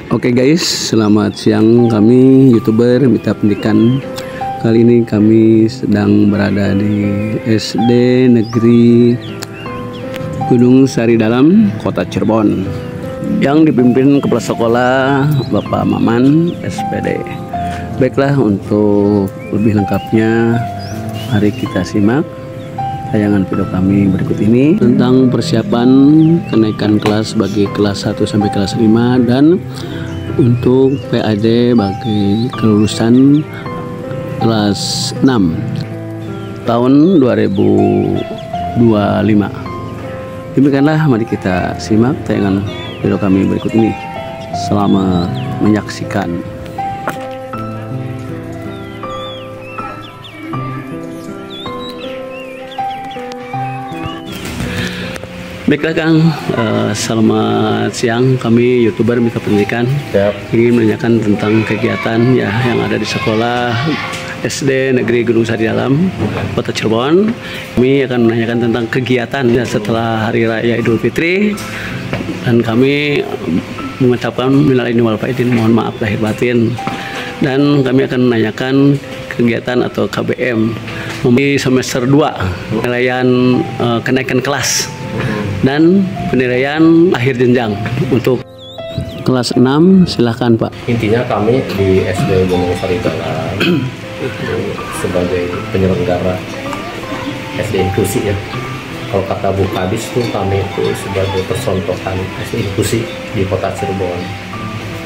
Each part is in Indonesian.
Oke guys, selamat siang, kami YouTuber Mitra Pendidikan. Kali ini kami sedang berada di SD Negeri Gunung Sari Dalam, Kota Cirebon, yang dipimpin Kepala Sekolah Bapak Maman SPD. Baiklah, untuk lebih lengkapnya mari kita simak tayangan video kami berikut ini tentang persiapan kenaikan kelas bagi kelas 1 sampai kelas 5 dan untuk PAD bagi kelulusan kelas 6 tahun 2025. Demikianlah, mari kita simak tayangan video kami berikut ini. Selamat menyaksikan. Baiklah Kang, selamat siang, kami YouTuber Mitra Pendidikan. Ingin menanyakan tentang kegiatan ya yang ada di sekolah SD Negeri Gunung Sari Dalam, Kota Cirebon. Kami akan menanyakan tentang kegiatan ya setelah Hari Raya Idul Fitri, dan kami mengucapkan minal aidin wal faizin, mohon maaf lahir batin. Dan kami akan menanyakan kegiatan atau KBM di semester 2, penilaian kenaikan kelas dan penilaian akhir jenjang untuk kelas 6. Silahkan Pak. Intinya kami di SD Gunung Sari Dalam itu sebagai penyelenggara SD inklusi ya. Kalau kata Bu Kadis tuh kami itu sebagai persontokan SD inklusi di Kota Cirebon,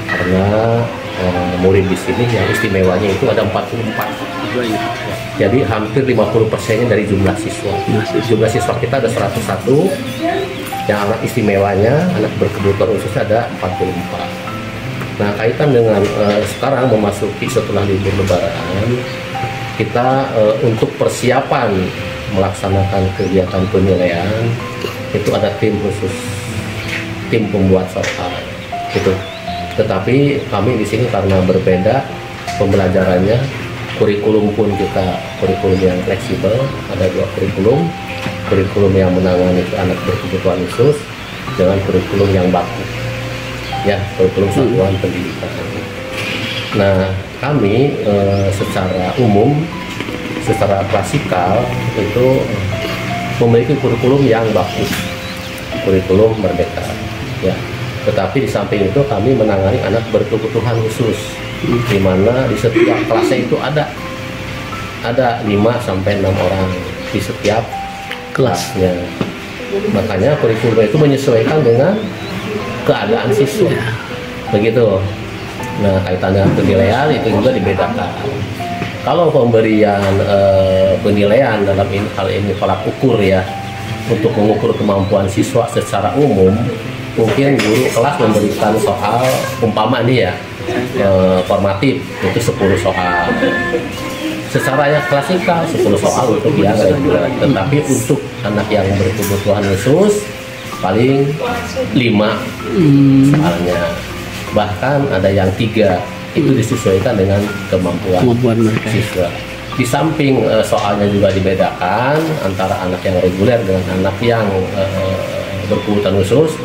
karena murid di sini yang istimewanya itu ada 44. Jadi hampir 50%-nya dari jumlah siswa. Jumlah siswa kita ada 101, yang anak istimewanya, anak berkebutuhan khusus ada 44. Nah, kaitan dengan sekarang memasuki setelah libur Lebaran, kita untuk persiapan melaksanakan kegiatan penilaian itu ada tim khusus, tim pembuat soal gitu. Tetapi kami di sini karena berbeda pembelajarannya, kurikulum pun kita kurikulum yang fleksibel, ada 2 kurikulum yang menangani anak berkebutuhan khusus dengan kurikulum yang baku ya, kurikulum satuan pendidikan. Nah, kami secara umum, secara klasikal itu memiliki kurikulum yang baku, kurikulum merdeka ya. Tetapi di samping itu kami menangani anak berkebutuhan khusus, di mana di setiap kelasnya itu ada 5 sampai 6 orang di setiap kelasnya. Makanya kurikulum itu menyesuaikan dengan keadaan siswa. Begitu. Nah, kaitannya penilaian itu juga dibedakan. Kalau pemberian penilaian dalam hal ini tolak ukur ya, untuk mengukur kemampuan siswa secara umum, mungkin guru kelas memberikan soal umpama nih ya, formatif itu 10 soal. Secara yang klasikal 10 soal untuk yang reguler. Tetapi untuk anak yang berkebutuhan khusus paling 5 soalnya. Bahkan ada yang 3, itu disesuaikan dengan kemampuan siswa. Di samping soalnya juga dibedakan antara anak yang reguler dengan anak yang berkebutuhan khusus.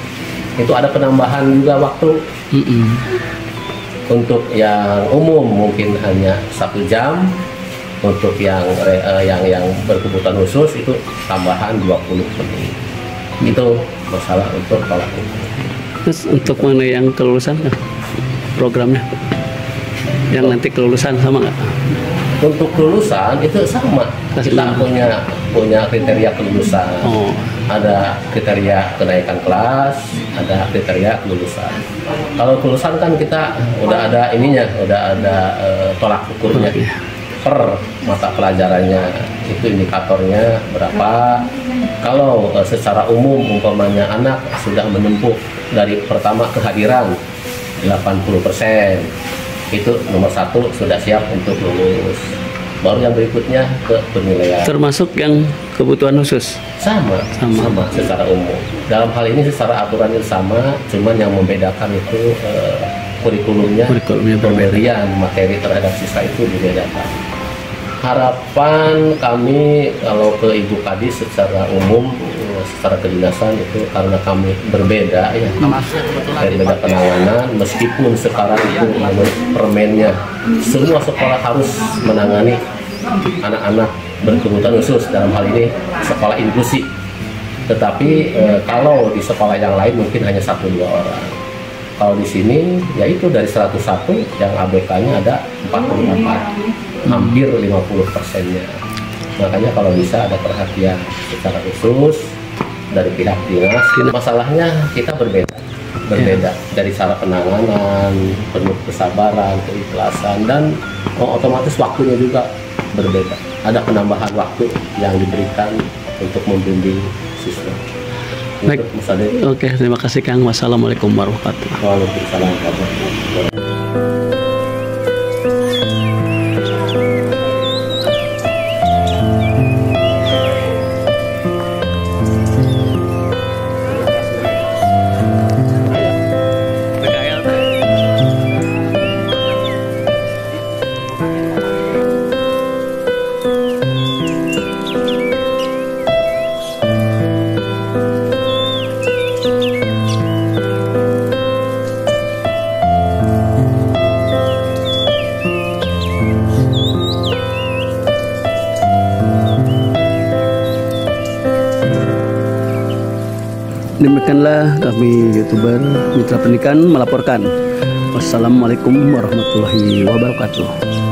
Itu ada penambahan juga waktu. Untuk yang umum mungkin hanya 1 jam, untuk yang berkebutuhan khusus itu tambahan 20 menit. Itu masalah untuk tolak ukur. Terus untuk mana yang kelulusan programnya, yang nanti kelulusan sama nggak? Untuk kelulusan itu sama. Kita punya kriteria kelulusan. Ada kriteria kenaikan kelas, ada kriteria kelulusan. Kalau kelulusan kan kita udah ada ininya, udah ada tolak ukurnya per mata pelajarannya, itu indikatornya berapa. Kalau secara umum umpamanya anak sudah menempuh dari pertama kehadiran 80%, itu nomor 1 sudah siap untuk lulus. Baru yang berikutnya ke penilaian. Termasuk yang kebutuhan khusus? Sama secara umum. Dalam hal ini secara aturan itu sama, cuman yang membedakan itu kurikulumnya pemberian materi terhadap siswa itu dibedakan. Harapan kami kalau ke Ibu Kadis secara umum secara kedinasan itu karena kami berbeda ya, berbeda penanganan. Meskipun sekarang itu permennya semua sekolah harus menangani anak-anak berkebutuhan khusus, dalam hal ini sekolah inklusi. Tetapi kalau di sekolah yang lain mungkin hanya 1-2 orang. Kalau di sini yaitu dari 101 yang ABK-nya ada 44, hampir 50%-nya. Makanya kalau bisa ada perhatian secara khusus dari pihak dinas. Masalahnya kita berbeda dari cara penanganan, penuh kesabaran, keikhlasan, dan otomatis waktunya juga berbeda. Ada penambahan waktu yang diberikan untuk membimbing siswa. Baik. Oke, terima kasih Kang. Wassalamualaikum warahmatullahi wabarakatuh. Waalaikumsalam warahmatullahi wabarakatuh. Demikianlah kami YouTuber Mitra Pendidikan melaporkan. Wassalamualaikum warahmatullahi wabarakatuh.